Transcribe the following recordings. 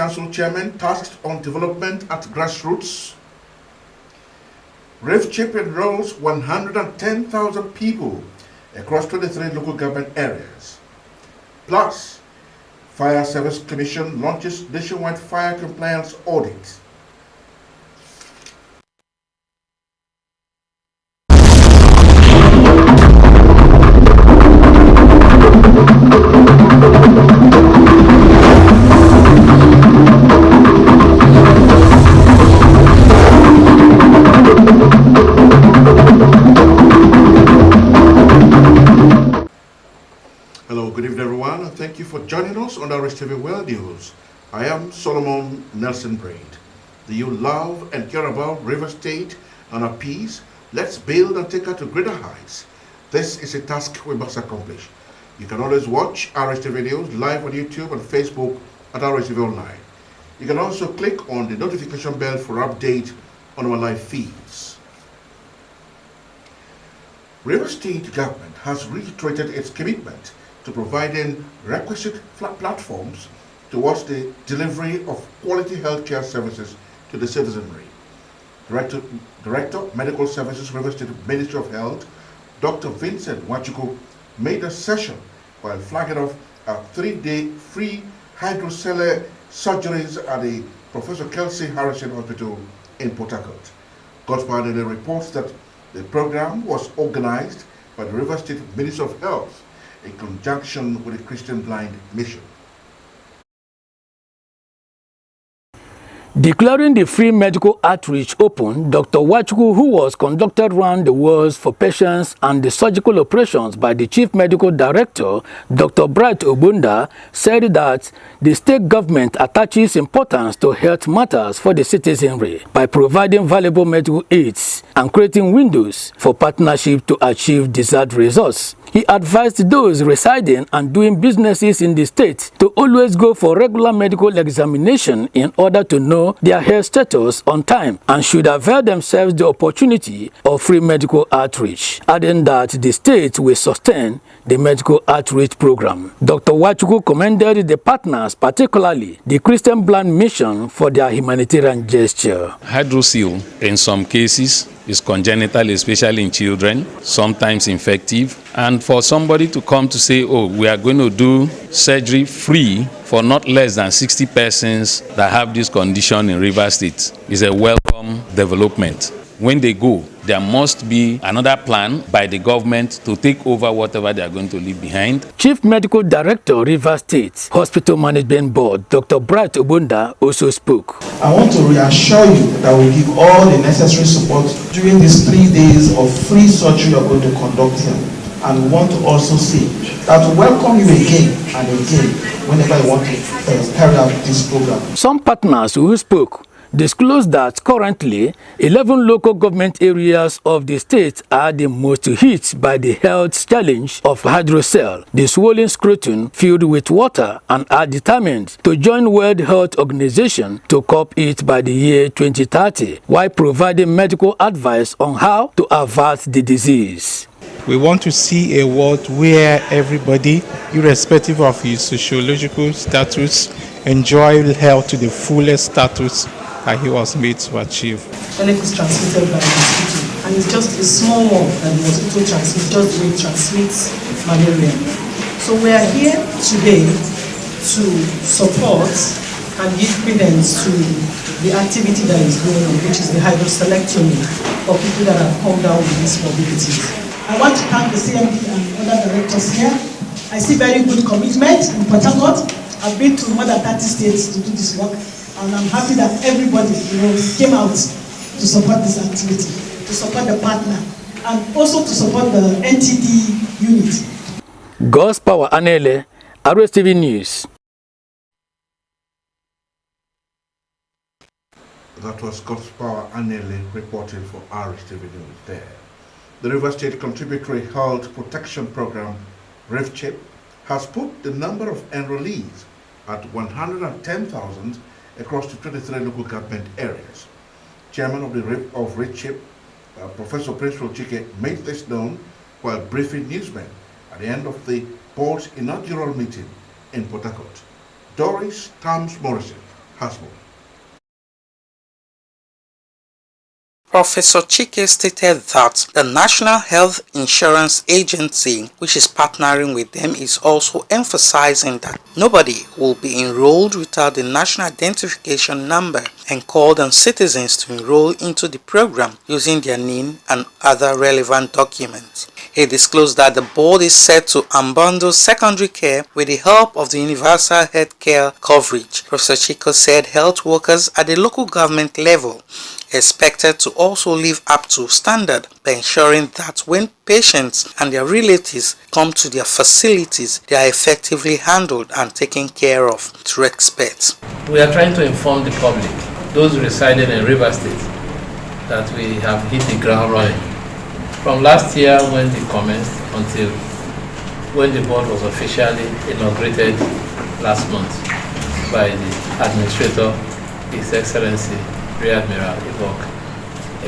Council Chairman tasked on development at grassroots. Rstv enrolls 110,000 people across 23 local government areas. Plus, Fire Service Commission launches nationwide fire compliance audit. Hello, good evening everyone, and thank you for joining us on the Rstv World News. I am Solomon Nelson Braid. Do you love and care about River State and our peace? Let's build and take her to greater heights. This is a task we must accomplish. You can always watch Rstv videos live on YouTube and Facebook at Rstv Online. You can also click on the notification bell for update on our live feeds. River State government has reiterated its commitment to providing requisite platforms towards the delivery of quality healthcare services to the citizenry. Director Medical Services, River State Ministry of Health, Dr. Vincent Wachuku, made a session while flagging off a 3-day free hydrocellular surgeries at the Professor Kelsey Harrison Hospital in Port Harcourt. Gospel reports that the program was organized by the River State Ministry of Health in conjunction with the Christian Blind Mission. Declaring the free medical outreach open, Dr. Wachuku, who was conducted round the world for patients and the surgical operations by the Chief Medical Director, Dr. Bright Obunda, said that the state government attaches importance to health matters for the citizenry by providing valuable medical aids and creating windows for partnership to achieve desired results. He advised those residing and doing businesses in the state to always go for regular medical examination in order to know their health status on time and should avail themselves the opportunity of free medical outreach, adding that the state will sustain the medical outreach program. Dr. Wachuku commended the partners, particularly the Christian Blind Mission, for their humanitarian gesture. Hydrocele, in some cases, is congenital, especially in children, sometimes infective. And for somebody to come to say, oh, we are going to do surgery free for not less than 60 persons that have this condition in River State is a welcome development. When they go, there must be another plan by the government to take over whatever they are going to leave behind. Chief Medical Director, River State Hospital Management Board, Dr. Bright Obunda, also spoke. I want to reassure you that we give all the necessary support during these 3 days of free surgery you are going to conduct here. And we want to also say that we welcome you again and again whenever you want to carry out this program. Some partners who spoke disclosed that currently 11 local government areas of the state are the most hit by the health challenge of hydrocele, the swollen scrotum filled with water, and are determined to join World Health Organization to curb it by the year 2030, while providing medical advice on how to avert the disease. We want to see a world where everybody, irrespective of his sociological status, enjoy health to the fullest status that he was made to achieve. Colic is transmitted by the mosquito, and it's just a small one that the mosquito transmits, just the way it transmits malaria. So we are here today to support and give credence to the activity that is going on, which is the hydrocelectomy for people that have come down with these morbidities. I want to thank the CMD and other directors here. I see very good commitment in Port Harcourt. I've been to more than 30 states to do this work. And I'm happy that everybody, came out to support this activity, to support the partner, and also to support the NTD unit. God's Power Anele, Rstv News. That was God's Power Anele reporting for Rstv News there. The River State Contributory Health Protection Program, Rstv, has put the number of enrollees at 110,000 across the 23 local government areas. Chairman of Rstv, Professor Prince Chike, made this known while briefing newsmen at the end of the board's inaugural meeting in Port Harcourt. Doris Tams Morrison has more. Professor Chike stated that the National Health Insurance Agency, which is partnering with them, is also emphasizing that nobody will be enrolled without the national identification number and called on citizens to enroll into the program using their NIN and other relevant documents. He disclosed that the board is set to unbundle secondary care with the help of the universal health care coverage. Professor Chico said health workers at the local government level expected to also live up to standard by ensuring that when patients and their relatives come to their facilities, they are effectively handled and taken care of to experts. We are trying to inform the public, those residing in River State, that we have hit the ground running. From last year when they commenced until when the board was officially inaugurated last month by the administrator, His Excellency Rear Admiral Ibok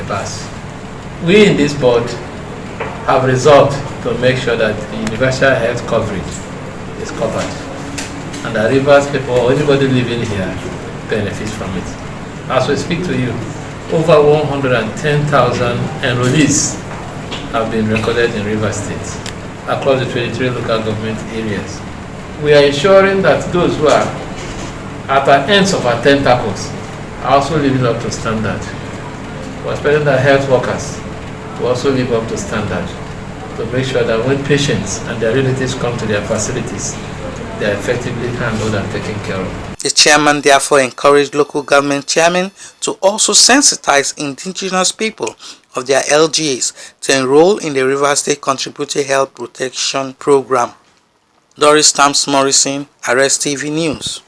Ebas. We in this board have resolved to make sure that the universal health coverage is covered and that Rivers people or anybody living here benefits from it. As we speak to you, over 110,000 enrollees have been recorded in Rivers State across the 23 local government areas. We are ensuring that those who are at the ends of our tentacles are also living up to standard. We're expecting that health workers will also live up to standard to make sure that when patients and their relatives come to their facilities, they are effectively handled and taken care of. The chairman therefore encouraged local government chairmen to also sensitize indigenous people of their LGAs to enroll in the Rivers State Contributory Health Protection Program. Doris Stamps Morrison, Rstv News.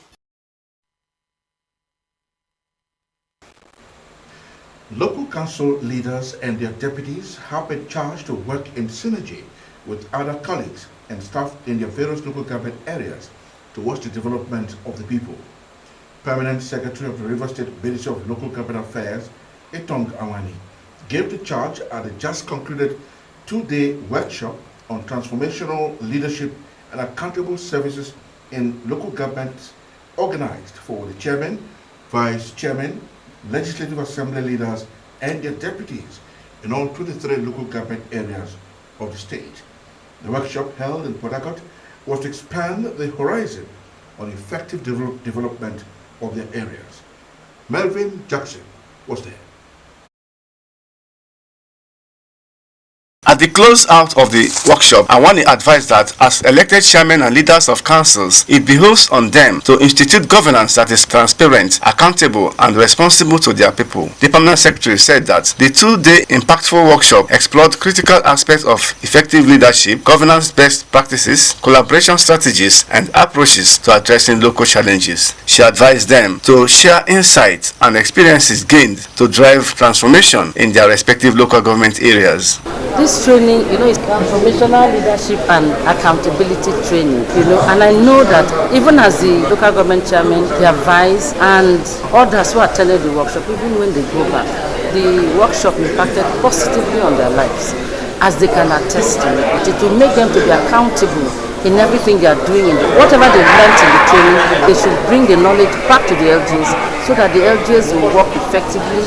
Local council leaders and their deputies have been charged to work in synergy with other colleagues and staff in their various local government areas towards the development of the people. Permanent Secretary of the Rivers State Ministry of Local Government Affairs, Etong Awani, gave the charge at the just concluded two-day workshop on transformational leadership and accountable services in local government organized for the chairman, vice chairman, legislative assembly leaders and their deputies in all 23 local government areas of the state. The workshop held in Port Harcourt was to expand the horizon on effective development of their areas. Melvin Jackson was there. At the close out of the workshop, Awani advised that as elected chairmen and leaders of councils, it behoves on them to institute governance that is transparent, accountable, and responsible to their people. The permanent secretary said that the two-day impactful workshop explored critical aspects of effective leadership, governance best practices, collaboration strategies, and approaches to addressing local challenges. She advised them to share insights and experiences gained to drive transformation in their respective local government areas. This training, is transformational leadership and accountability training, and I know that even as the local government chairman, their vice, and others who attended the workshop, even when they go back, the workshop impacted positively on their lives, as they can attest to it. It will make them to be accountable in everything they are doing. Whatever they learned in the training, they should bring the knowledge back to the LGAs so that the LGAs will work effectively,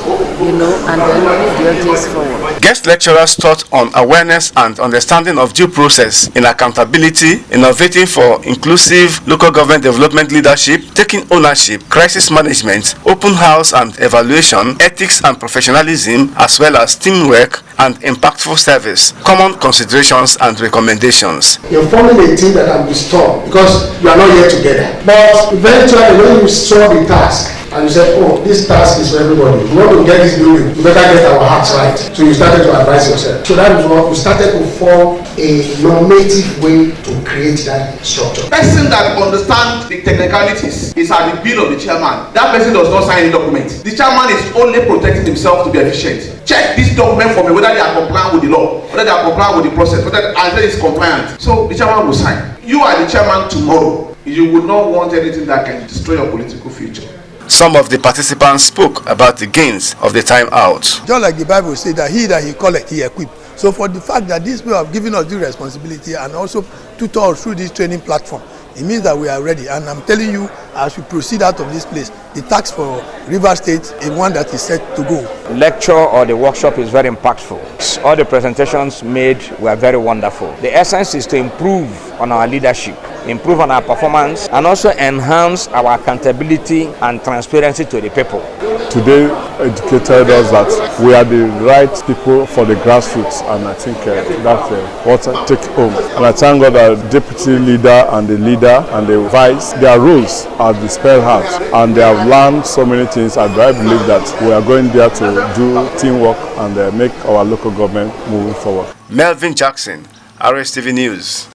and then move the LGAs forward. Guest lecturers taught on awareness and understanding of due process in accountability, innovating for inclusive local government development leadership, taking ownership, crisis management, open house and evaluation, ethics and professionalism, as well as teamwork and impactful service, common considerations and recommendations. You're forming a team that can be strong because you are not yet together. But eventually, when you saw the task, and you said, oh, this task is for everybody. We want to get this building. We better get our hearts right. So you started to advise yourself. So that is what we started to form a normative way to create that structure. Person that understands the technicalities is at the bill of the chairman. That person does not sign any document. The chairman is only protecting himself to be efficient. Check this document for me whether they are compliant with the law, whether they are compliant with the process, whether it is compliant. So the chairman will sign. You are the chairman tomorrow. You would not want anything that can destroy your political future. Some of the participants spoke about the gains of the time out. Just like the Bible says that he collect, he equip. So for the fact that these people have given us the responsibility and also tutor us through this training platform, It means that we are ready. And I'm telling you, as we proceed out of this place, the task for Rivers State is one that is set to go. Lecture or the workshop is very impactful. All the presentations made were very wonderful. The essence is to improve on our leadership, improve on our performance, and also enhance our accountability and transparency to the people. Today educated us that we are the right people for the grassroots, and I think that's what I take home. And I thank God that the deputy leader and the leader and the vice, their roles are the spellheart, and they have learned so many things. And I believe that we are going there to do teamwork and make our local government moving forward. Melvin Jackson, Rstv News.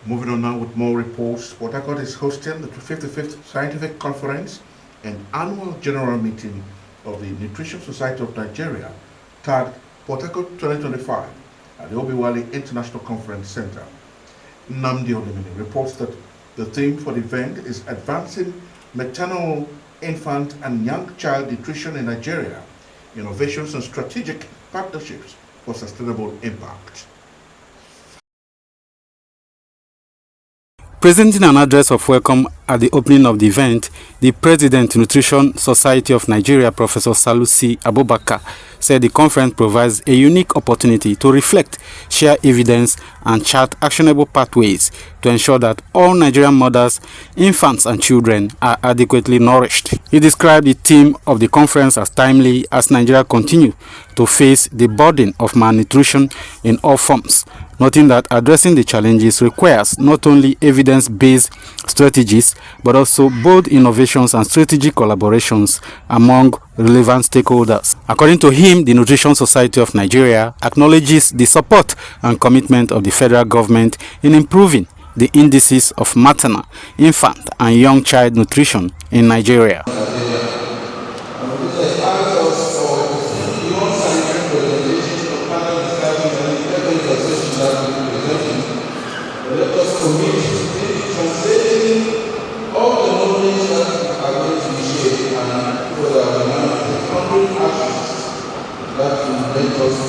Moving on now with more reports. Port Harcourt is hosting the 55th Scientific Conference and Annual General Meeting of the Nutrition Society of Nigeria, tagged Port Harcourt 2025 at the Obiwali International Conference Center. Nnamdi Olimini reports that the theme for the event is Advancing Maternal, Infant and Young Child Nutrition in Nigeria, Innovations and Strategic Partnerships for Sustainable Impact. Presenting an address of welcome at the opening of the event, the President Nutrition Society of Nigeria, Professor Salusi Abubakar, said the conference provides a unique opportunity to reflect, share evidence, and chart actionable pathways to ensure that all Nigerian mothers, infants, and children are adequately nourished. He described the theme of the conference as timely as Nigeria continues to face the burden of malnutrition in all forms, noting that addressing the challenges requires not only evidence-based strategies, but also bold innovations and strategic collaborations among relevant stakeholders. According to him, the Nutrition Society of Nigeria acknowledges the support and commitment of the federal government in improving the indices of maternal, infant, and young child nutrition in Nigeria.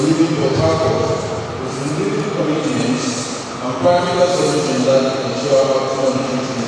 Living Port Harcourt with living commitments and practical solutions that ensure optimal nutrition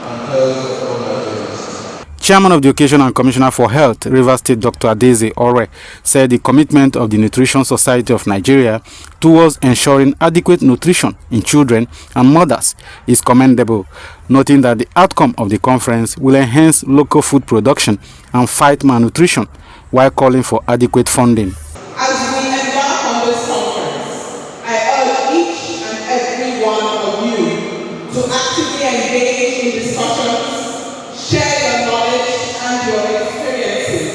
and health of all Nigerians. Chairman of the occasion and Commissioner for Health, Rivers State Dr. Adeze Ore, said the commitment of the Nutrition Society of Nigeria towards ensuring adequate nutrition in children and mothers is commendable, noting that the outcome of the conference will enhance local food production and fight malnutrition while calling for adequate funding. As we embark on this conference, I urge each and every one of you to actively engage in discussions, share your knowledge and your experiences,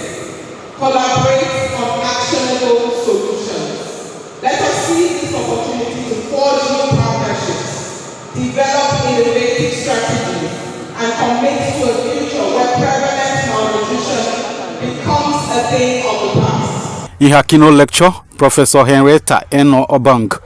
collaborate on actionable solutions. Let us seize this opportunity to forge new partnerships, develop innovative strategies, and commit to a future where prevalent malnutrition becomes a thing of the past. In her keynote lecture, Professor Henrietta Eno Obang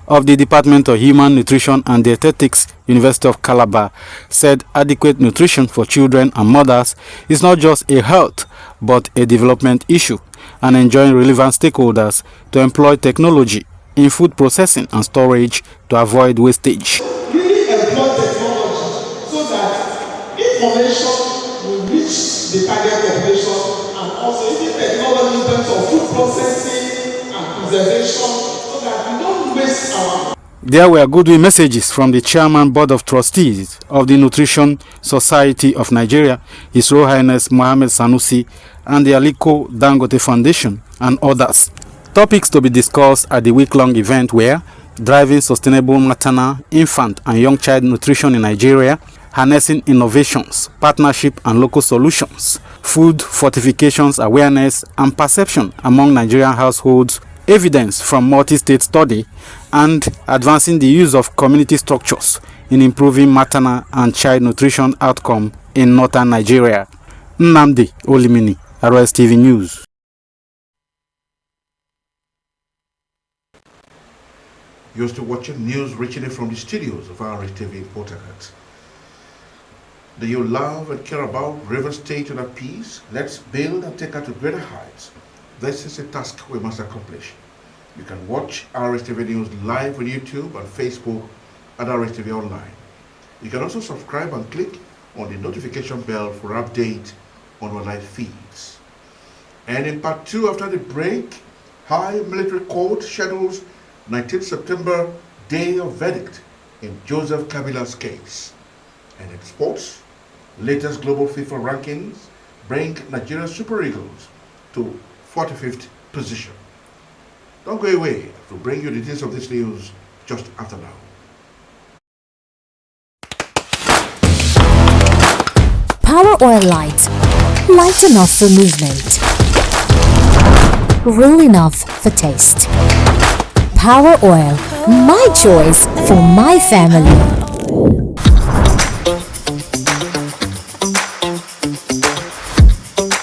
of the Department of Human Nutrition and Dietetics, University of Calabar, said adequate nutrition for children and mothers is not just a health but a development issue, and enjoying relevant stakeholders to employ technology in food processing and storage to avoid wastage. Really employ technology so that information will reach the target population, and also using technology in terms of food processing and preservation so that we don't waste our. There were goodwill messages from the Chairman Board of Trustees of the Nutrition Society of Nigeria, His Royal Highness Mohammed Sanusi, and the Aliko Dangote Foundation, and others. Topics to be discussed at the week-long event were driving sustainable maternal, infant, and young child nutrition in Nigeria, harnessing innovations, partnership, and local solutions, food fortifications awareness and perception among Nigerian households, evidence from multi-state study, and advancing the use of community structures in improving maternal and child nutrition outcome in northern Nigeria. Nnamdi Olimini, Rstv News. You're still watching news reaching from the studios of Rstv in Port Harcourt. Do you love and care about Rivers State and at peace? Let's build and take her to greater heights. This is a task we must accomplish. You can watch Rstv News live on YouTube and Facebook at Rstv Online. You can also subscribe and click on the notification bell for update on our live feeds. And in part 2 after the break, High Military Court schedules 19th September day of verdict in Joseph Kabila's case. And in sports, latest global FIFA rankings bring Nigeria Super Eagles to 45th position. Don't go away. We'll bring you the details of this news just after now. Power Oil Light. Light enough for movement. Real enough for taste. Power Oil. My choice for my family.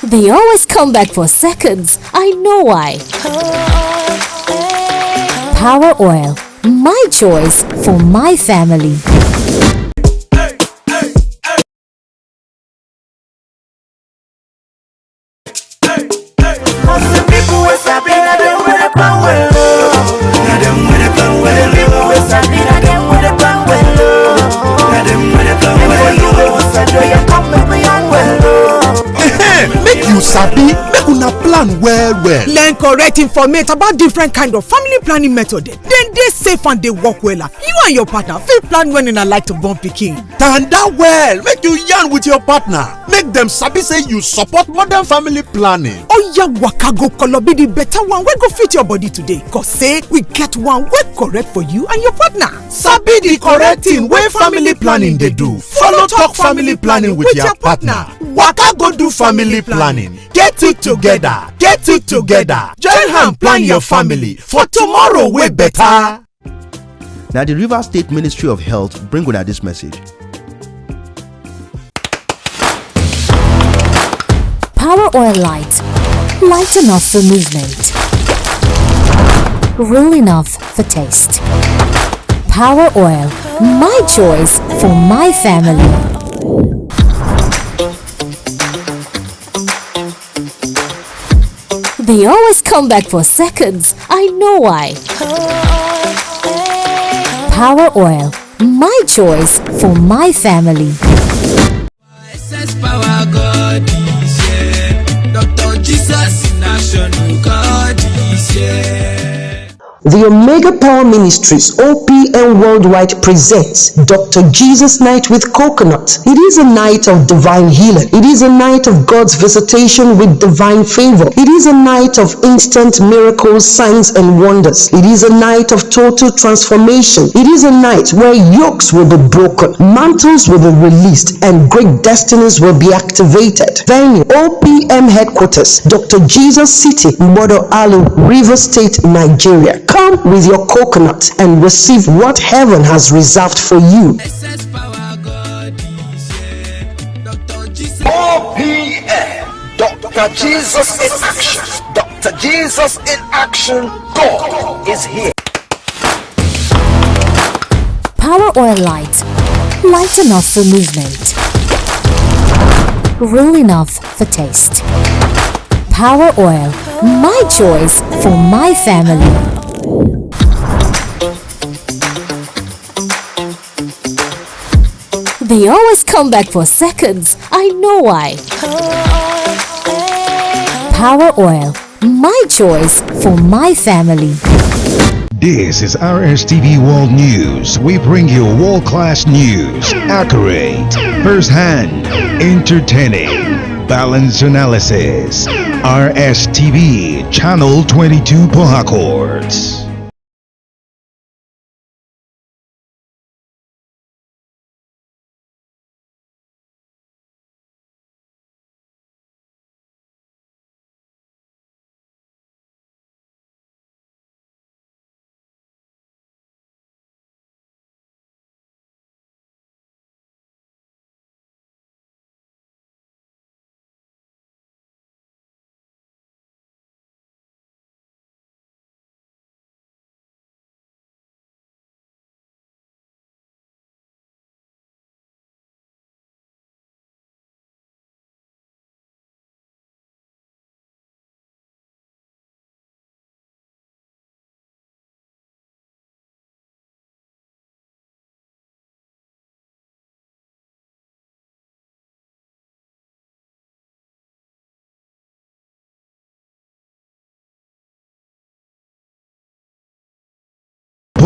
They always come back for seconds. I know why. Power Oil. My choice for my family. Make you sabi, make una plan well. Learn correct information about different kind of family planning method. Then dey safe and dey work wella. You and your partner fit plan when una like to born pikin. Tanda well, make you yarn with your partner. Make them sabi say you support modern family planning. Oya waka go kolobi the better one wey go fit your body today. Cause say we get one wey correct for you and your partner. Sabi the correct thing wey family planning dey do. Follow talk family planning with your partner. Waka go do family planning. Get it together. Get it together. Join hand plan your family for tomorrow wey better. Now the Rivers State Ministry of Health bring una this message. Power Oil Light. Light enough for movement. Real enough for taste. Power Oil. My choice for my family. They always come back for seconds. I know why. Power Oil. My choice for my family. Power God is here. Dr. Jesus in action, God is here. The Omega Power Ministries OPM Worldwide presents Dr. Jesus Night with Coconut. It is a night of divine healing. It is a night of God's visitation with divine favor. It is a night of instant miracles, signs and wonders. It is a night of total transformation. It is a night where yokes will be broken, mantles will be released, and great destinies will be activated. Venue OPM Headquarters, Dr. Jesus City, Modo Alu, River State, Nigeria. Come with your coconut and receive what heaven has reserved for you. OPM, Dr. Jesus in action. Dr. Jesus in action. God is here. Power Oil Light. Light enough for movement. Real enough for taste. Power Oil. My choice for my family. They always come back for seconds. I know why. Power Oil. My choice for my family. This is Rstv World News. We bring you world-class news, accurate, first-hand, entertaining, balanced analysis. Rstv Channel 22 Port Harcourt.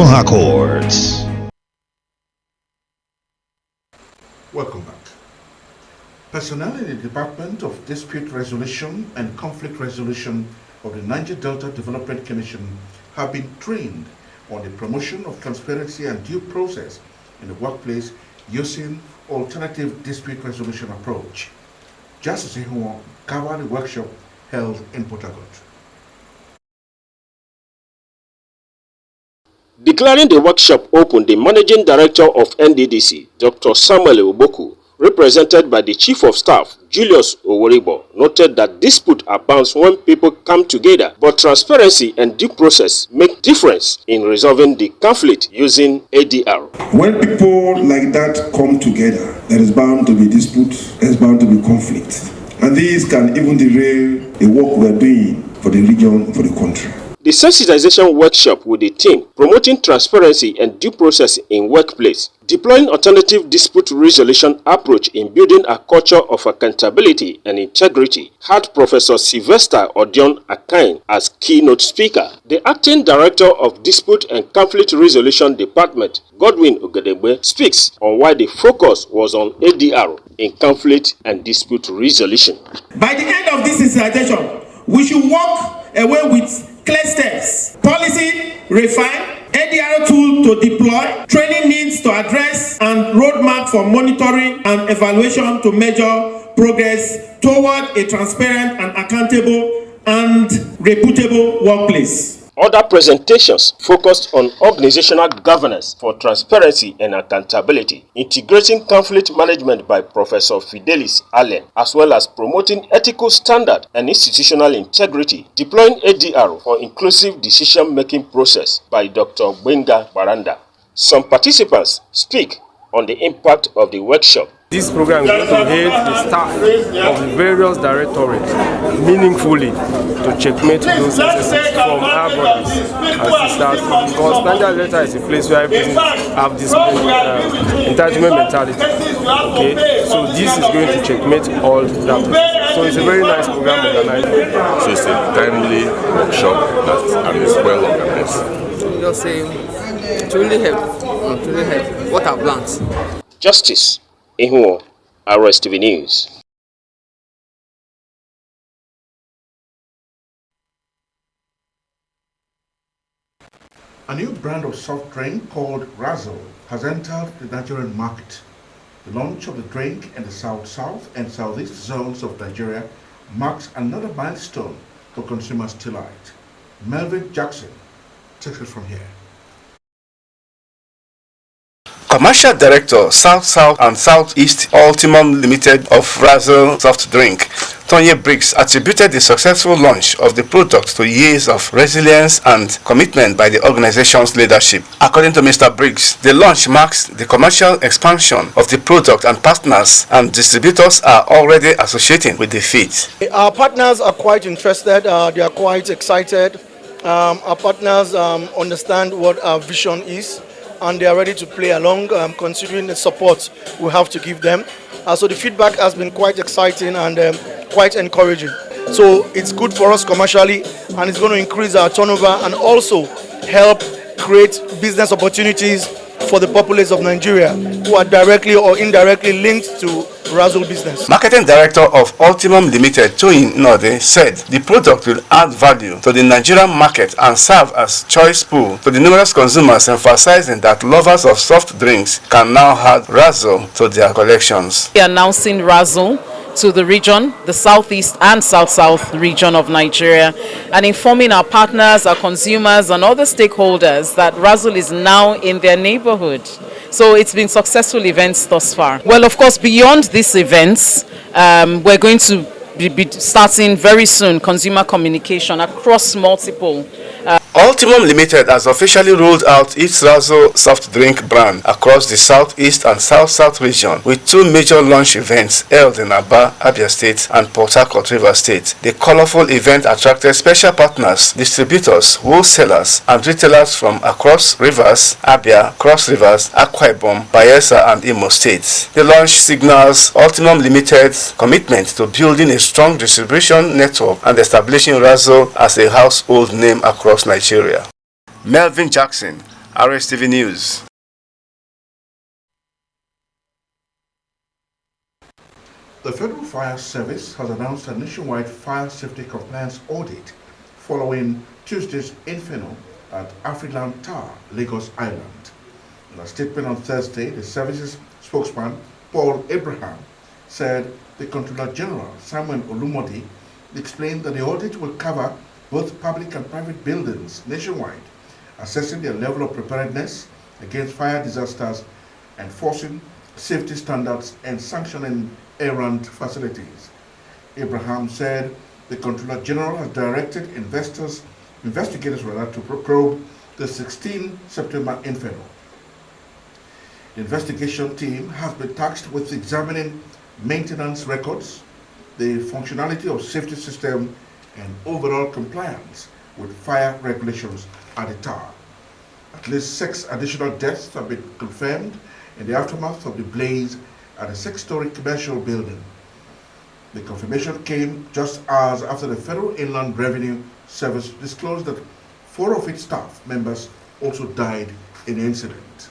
Peaceful Accords. Welcome back. Personnel in the Department of Dispute Resolution and Conflict Resolution of the Niger Delta Development Commission have been trained on the promotion of transparency and due process in the workplace using alternative dispute resolution approach. Justice Ihuo covered the workshop held in Port Harcourt. Declaring the workshop open, the Managing Director of NDDC, Dr. Samuel Uboku, represented by the Chief of Staff, Julius Oworibo, noted that dispute abounds when people come together, but transparency and due process make difference in resolving the conflict using ADR. When people like that come together, there is bound to be dispute, there is bound to be conflict. And these can even derail the work we are doing for the region, for the country. The sensitization workshop with the team promoting transparency and due process in workplace, deploying alternative dispute resolution approach in building a culture of accountability and integrity, had Professor Sylvester Odion Akain as keynote speaker. The acting director of Dispute and Conflict Resolution Department, Godwin Ogedegbe, speaks on why the focus was on ADR in conflict and dispute resolution. By the end of this sensitization, we should walk away with clear steps, policy refine, ADR tool to deploy, training needs to address, and roadmap for monitoring and evaluation to measure progress toward a transparent and accountable and reputable workplace. Other presentations focused on organizational governance for transparency and accountability, integrating conflict management by Professor Fidelis Allen, as well as promoting ethical standard and institutional integrity, deploying ADR for inclusive decision-making process by Dr. Benga Baranda. Some participants speak on the impact of the workshop. This program is going to help the staff of the various directorates meaningfully to checkmate those excesses from our brothers and sisters, because Niger Delta is a place where business have this entitlement mentality. Okay, so this is going to checkmate all that. So it's a very nice program organized. So it's a timely workshop and it's well organized. Just say to really help what I've learned. Justice Ihuo, Rstv News. A new brand of soft drink called Razzle has entered the Nigerian market. The launch of the drink in the south and southeast zones of Nigeria marks another milestone for consumers' delight. Melvin Jackson takes it from here. Commercial Director, South and Southeast Ultimum Limited of Razzle Soft Drink, Tonye Briggs, attributed the successful launch of the product to years of resilience and commitment by the organization's leadership. According to Mr. Briggs, the launch marks the commercial expansion of the product, and partners and distributors are already associating with the feat. Our partners are quite interested, they are quite excited. Our partners understand what our vision is, and they are ready to play along, considering the support we have to give them. So the feedback has been quite exciting and quite encouraging. So it's good for us commercially, and it's going to increase our turnover and also help create business opportunities for the populace of Nigeria who are directly or indirectly linked to Razzle business. Marketing Director of Ultimum Limited, Toyin Node, said the product will add value to the Nigerian market and serve as choice pool to the numerous consumers, emphasizing that lovers of soft drinks can now add Razzle to their collections. We are announcing Razzle to the region, the southeast and south region of Nigeria, and informing our partners, our consumers and other stakeholders that Razzle is now in their neighborhood. So it's been successful events thus far. Well, of course, beyond these events, we're going to be starting very soon consumer communication across multiple. Ultimum Limited has officially rolled out its Razzle soft drink brand across the southeast and south region, with two major launch events held in Aba, Abia State and Port Harcourt, Rivers State. The colorful event attracted special partners, distributors, wholesalers and retailers from across Rivers, Abia, Cross Rivers, Akwa Ibom, Bayelsa and Imo States. The launch signals Ultimum Limited's commitment to building a strong distribution network and establishing Razzle as a household name across Nigeria. Melvin Jackson, Rstv News. The Federal Fire Service has announced a nationwide fire safety compliance audit following Tuesday's inferno at Afriland Tower, Lagos Island. In a statement on Thursday, the service's spokesman, Paul Abraham, said the Controller General, Simon Olumode, explained that the audit will cover both public and private buildings nationwide, assessing their level of preparedness against fire disasters, enforcing safety standards, and sanctioning errant facilities. Abraham said the Controller General has directed investigators to probe the 16 September inferno. The investigation team has been tasked with examining maintenance records, the functionality of safety system, and overall compliance with fire regulations at the tower. At least 6 additional deaths have been confirmed in the aftermath of the blaze at a 6-story commercial building. The confirmation came just hours after the Federal Inland Revenue Service disclosed that 4 of its staff members also died in the incident.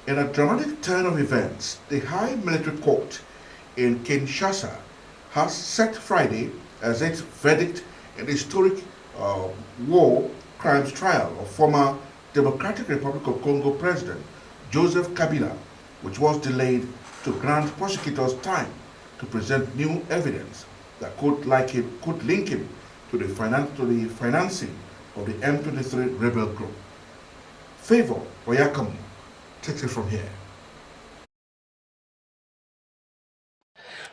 In a dramatic turn of events, the High Military Court in Kinshasa has set Friday as its verdict in the historic war crimes trial of former Democratic Republic of Congo President Joseph Kabila, which was delayed to grant prosecutors time to present new evidence that could link him to the financing of the M23 rebel group. Favor Oyakamu takes it from here.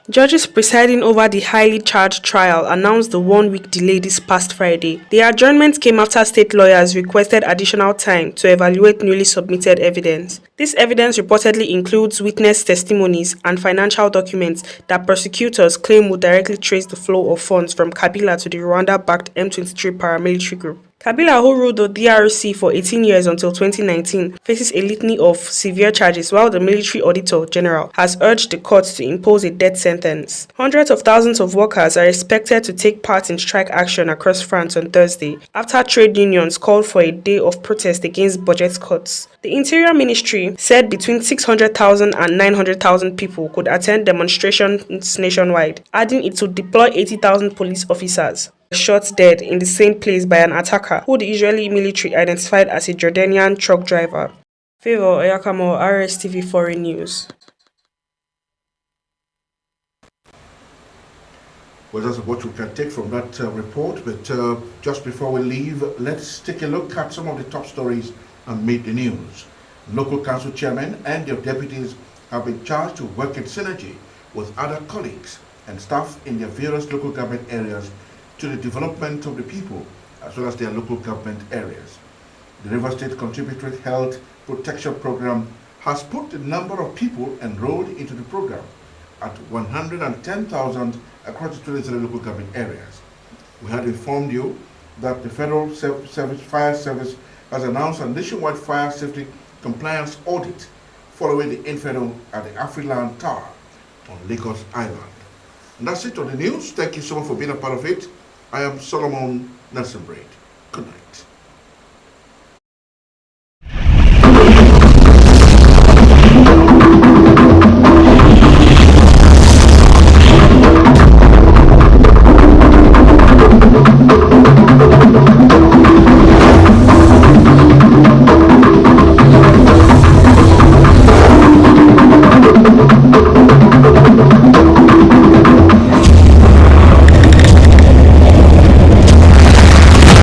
Judges presiding over the highly charged trial announced the one-week delay this past Friday. The adjournment came after state lawyers requested additional time to evaluate newly submitted evidence. This evidence reportedly includes witness testimonies and financial documents that prosecutors claim would directly trace the flow of funds from Kabila to the Rwanda-backed M23 paramilitary group. Kabila, who ruled the DRC for 18 years until 2019, faces a litany of severe charges, while the military auditor general has urged the court to impose a death sentence. Hundreds of thousands of workers are expected to take part in strike action across France on Thursday, after trade unions called for a day of protest against budget cuts. The Interior Ministry said between 600,000 and 900,000 people could attend demonstrations nationwide, adding it would deploy 80,000 police officers. Shot dead in the same place by an attacker who the Israeli military identified as a Jordanian truck driver. Favor Oyakamo, Rstv Foreign News. Well, that's what we can take from that report, but just before we leave, let's take a look at some of the top stories and meet the news. Local council chairmen and their deputies have been charged to work in synergy with other colleagues and staff in their various local government areas to the development of the people as well as their local government areas. The River State Contributory Health Protection Program has put the number of people enrolled into the program at 110,000 across the 23 local government areas. We had informed you that the Federal Fire Service has announced a nationwide fire safety compliance audit following the inferno at the Afriland Tower on Lagos Island. And that's it on the news. Thank you so much for being a part of it. I am Solomon Nelson Braid. Good night.